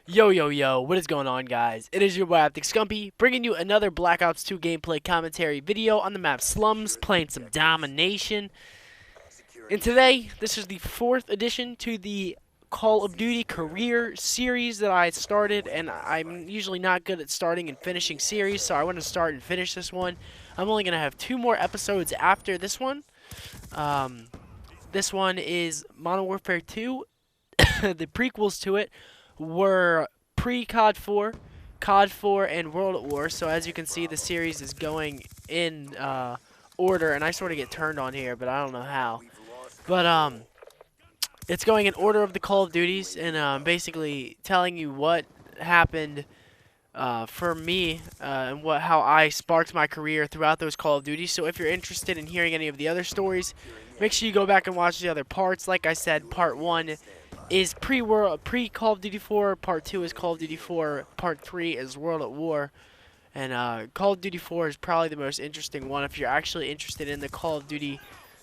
Yo, yo, yo, what is going on, guys? It is your boy, Scumpii, bringing you another Black Ops 2 gameplay commentary video on the map Slums, playing some Domination. And today, this is the 4th edition to the Call of Duty Career series that I started, and I'm usually not good at starting and finishing series, so I want to start and finish this one. I'm only going to have 2 more episodes after this one. This one is Modern Warfare 2, the prequels to it were pre-COD 4, COD 4, and World at War. So as you can see, the series is going in order, and I sort of get turned on here, but I don't know how. But it's going in order of the Call of Duties, and basically telling you what happened for me and how I sparked my career throughout those Call of Duties. So if you're interested in hearing any of the other stories, make sure you go back and watch the other parts. Like I said, part 1 is pre-Call of Duty 4, part 2 is Call of Duty 4, part 3 is World at War, and Call of Duty 4 is probably the most interesting one if you're actually interested in the Call of Duty,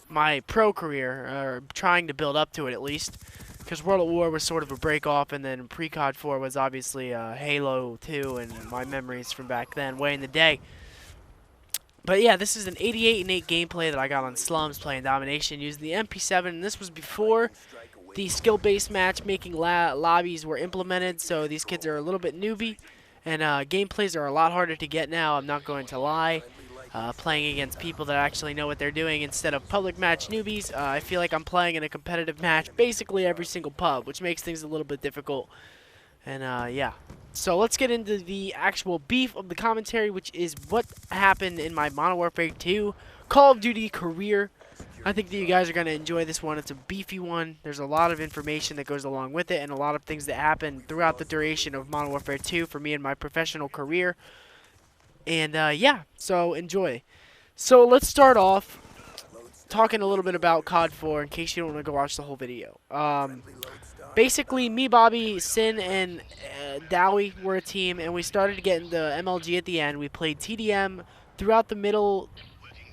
my pro career, or trying to build up to it at least, because World at War was sort of a break off, and then pre-COD 4 was obviously Halo 2 and my memories from back then, way in the day. But yeah, this is an 88 and 8 gameplay that I got on Slums playing Domination using the MP7, and this was before the skill-based matchmaking lobbies were implemented, so these kids are a little bit newbie, and gameplays are a lot harder to get now, I'm not going to lie. Playing against people that actually know what they're doing instead of public match newbies, I feel like I'm playing in a competitive match basically every single pub, which makes things a little bit difficult. And yeah, so let's get into the actual beef of the commentary, which is what happened in my Modern Warfare 2 Call of Duty Career. I think that you guys are going to enjoy this one. It's a beefy one. There's a lot of information that goes along with it and a lot of things that happen throughout the duration of Modern Warfare 2 for me and my professional career. And yeah, so enjoy. So let's start off talking a little bit about COD 4 in case you don't want to go watch the whole video. Basically, me, Bobby, Sin, and Dowie were a team, and we started to get into MLG at the end. We played TDM throughout the middle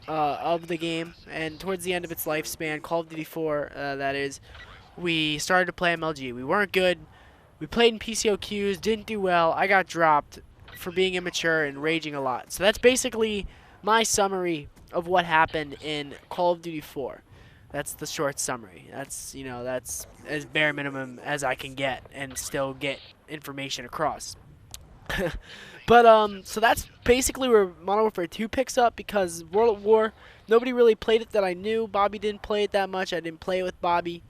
of the game, and towards the end of its lifespan, Call of Duty 4, that is, we started to play MLG. We weren't good. We played in PCOQs, didn't do well. I got dropped for being immature and raging a lot. So that's basically my summary of what happened in Call of Duty 4. That's the short summary. That's, you know, that's as bare minimum as I can get and still get information across. But so that's basically where Modern Warfare 2 picks up, because World at War, nobody really played it that I knew. Bobby didn't play it that much. I didn't play it with Bobby.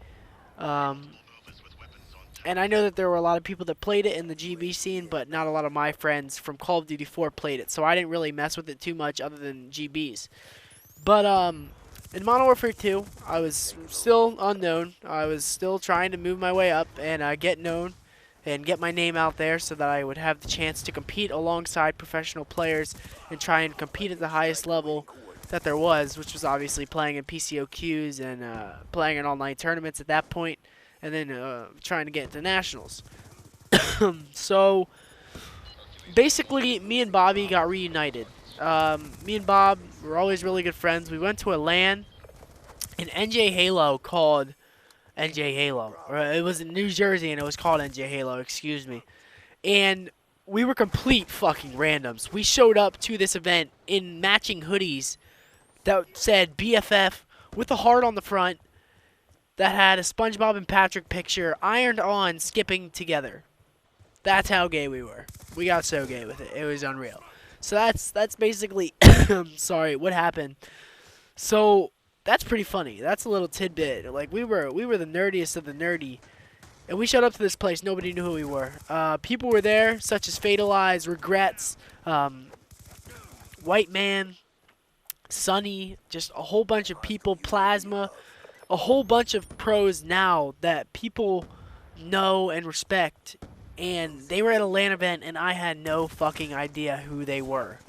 And I know that there were a lot of people that played it in the GB scene, but not a lot of my friends from Call of Duty 4 played it, so I didn't really mess with it too much other than GBs. But in Modern Warfare 2, I was still unknown. I was still trying to move my way up and get known and get my name out there so that I would have the chance to compete alongside professional players and try and compete at the highest level that there was, which was obviously playing in PCOQs and playing in online tournaments at that point, and then trying to get into nationals. So basically, me and Bobby got reunited. Me and Bob were always really good friends. We went to a LAN in NJ Halo called NJ Halo. Or it was in New Jersey and it was called NJ Halo, excuse me. And we were complete fucking randoms. We showed up to this event in matching hoodies that said BFF with a heart on the front that had a SpongeBob and Patrick picture ironed on, skipping together. That's how gay we were. We got so gay with it. It was unreal. So that's basically sorry, what happened. So that's pretty funny. That's a little tidbit. Like we were the nerdiest of the nerdy, and we showed up to this place. Nobody knew who we were. People were there, such as Fatal Eyes, Regrets, White Man, Sunny, just a whole bunch of people, Plasma, a whole bunch of pros now that people know and respect. And they were at a LAN event, and I had no fucking idea who they were.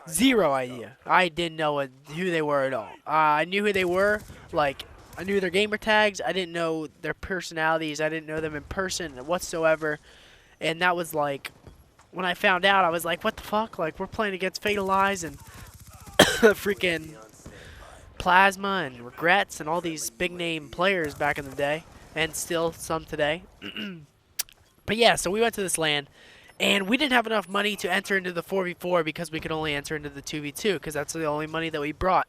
Zero idea. I didn't know who they were at all. I knew who they were. Like, I knew their gamer tags. I didn't know their personalities. I didn't know them in person whatsoever. And that was like, when I found out, I was like, what the fuck? Like, we're playing against Fatal Eyes and freaking Plasma and Regrets and all these big name players back in the day. And still some today. But yeah, so we went to this LAN, and we didn't have enough money to enter into the 4v4 because we could only enter into the 2v2 because that's the only money that we brought.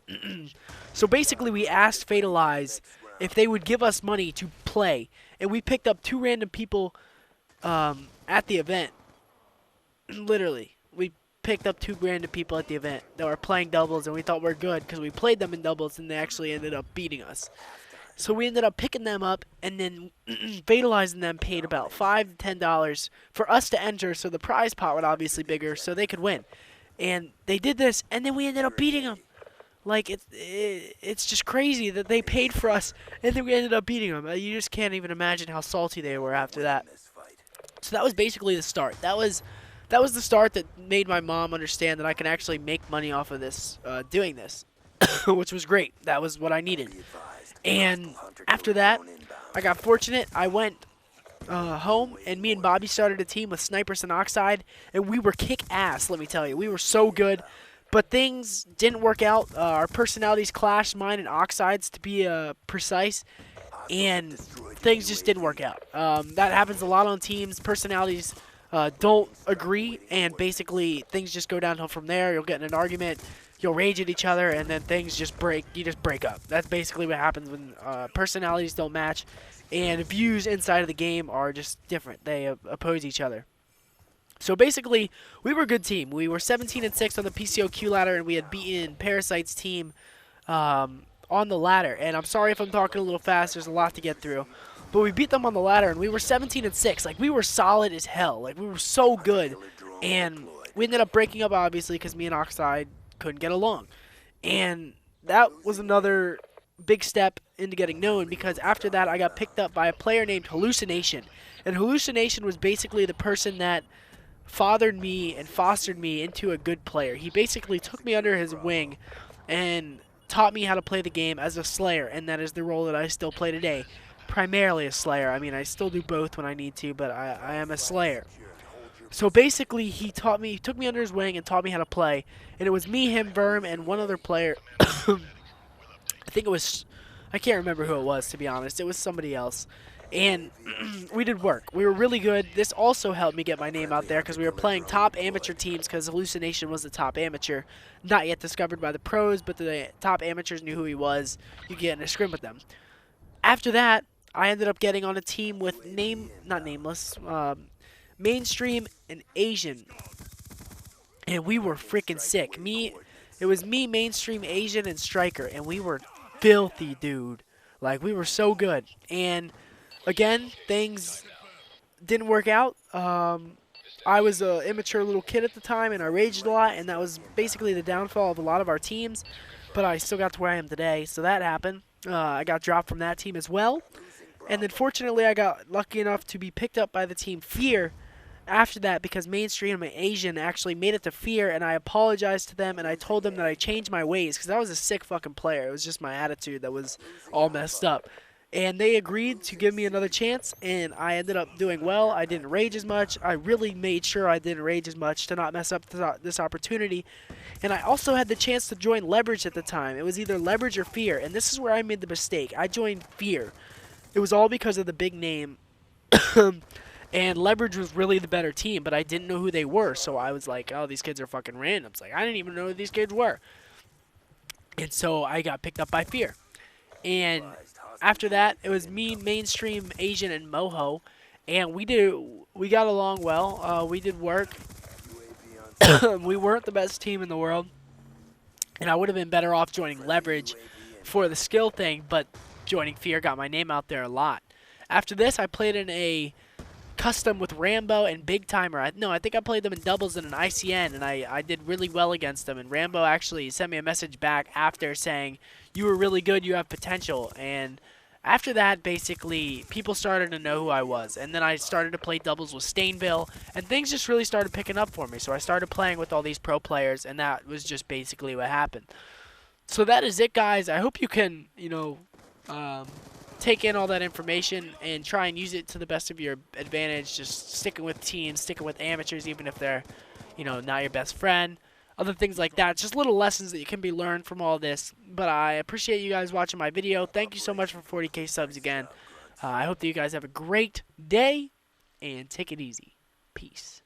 So basically, we asked Fatalize if they would give us money to play, and we picked up 2 random people at the event. Literally, we picked up 2 random people at the event that were playing doubles, and we thought we were good because we played them in doubles, and they actually ended up beating us. So we ended up picking them up, and then fatalizing them paid about $5 to $10 for us to enter, so the prize pot would obviously bigger, so they could win. And they did this, and then we ended up beating them. Like, it's just crazy that they paid for us, and then we ended up beating them. You just can't even imagine how salty they were after that. So that was basically the start. That was the start that made my mom understand that I can actually make money off of this, doing this, which was great. That was what I needed. And after that, I got fortunate. I went home, and me and Bobby started a team with Snipers and Oxide, and we were kick ass, let me tell you. We were so good, but things didn't work out. Our personalities clashed, mine and Oxide's to be precise, and things just didn't work out. That happens a lot on teams. Personalities don't agree, and basically things just go downhill from there. You'll get in an argument, you'll rage at each other, and then things just break. You just break up. That's basically what happens when personalities don't match, and views inside of the game are just different. They oppose each other. So basically, we were a good team. We were 17-6 on the PCOQ ladder, and we had beaten Parasite's team on the ladder. And I'm sorry if I'm talking a little fast. There's a lot to get through. But we beat them on the ladder, and we were 17-6. Like, we were solid as hell. Like, we were so good. And we ended up breaking up, obviously, because me and Oxide couldn't get along. And that was another big step into getting known, because after that, I got picked up by a player named Hallucination. And Hallucination was basically the person that fathered me and fostered me into a good player. He basically took me under his wing and taught me how to play the game as a Slayer, and that is the role that I still play today. Primarily a Slayer. I mean, I still do both when I need to, but I am a Slayer. So basically, he took me under his wing and taught me how to play. And it was me, him, Verm, and one other player. I think it was, I can't remember who it was, to be honest. It was somebody else. And we did work. We were really good. This also helped me get my name out there because we were playing top amateur teams, because Hallucination was the top amateur. Not yet discovered by the pros, but the top amateurs knew who he was. You could get in a scrim with them. After that, I ended up getting on a team with mainstream and Asian. And we were freaking sick. It was me, mainstream, Asian, and Striker. And we were filthy, dude. Like, we were so good. And again, things didn't work out. I was an immature little kid at the time, and I raged a lot, and that was basically the downfall of a lot of our teams. But I still got to where I am today, so that happened. I got dropped from that team as well. And then fortunately, I got lucky enough to be picked up by the team Fear after that, because Mainstream and Asian actually made it to Fear, and I apologized to them, and I told them that I changed my ways, because I was a sick fucking player. It was just my attitude that was all messed up. And they agreed to give me another chance, and I ended up doing well. I didn't rage as much. I really made sure I didn't rage as much to not mess up this opportunity. And I also had the chance to join Leverage at the time. It was either Leverage or Fear, and this is where I made the mistake. I joined Fear. It was all because of the big name. And Leverage was really the better team, but I didn't know who they were, so I was like, oh, these kids are fucking randoms. Like, I didn't even know who these kids were. And so I got picked up by Fear. And after that, it was me, Mainstream, Asian, and Moho, and we got along well. We did work. We weren't the best team in the world, and I would have been better off joining Leverage for the skill thing, but joining Fear got my name out there a lot. After this, I played in a custom with Rambo and Big Timer. I think I played them in doubles in an ICN, and I did really well against them. And Rambo actually sent me a message back after saying, you were really good, you have potential. And after that, basically, people started to know who I was. And then I started to play doubles with Stainville, and things just really started picking up for me. So I started playing with all these pro players, and that was just basically what happened. So that is it, guys. I hope you can, take in all that information and try and use it to the best of your advantage. Just sticking with teams, sticking with amateurs, even if they're, not your best friend. Other things like that. Just little lessons that you can be learned from all this. But I appreciate you guys watching my video. Thank you so much for 40K subs again. I hope that you guys have a great day. and take it easy. Peace.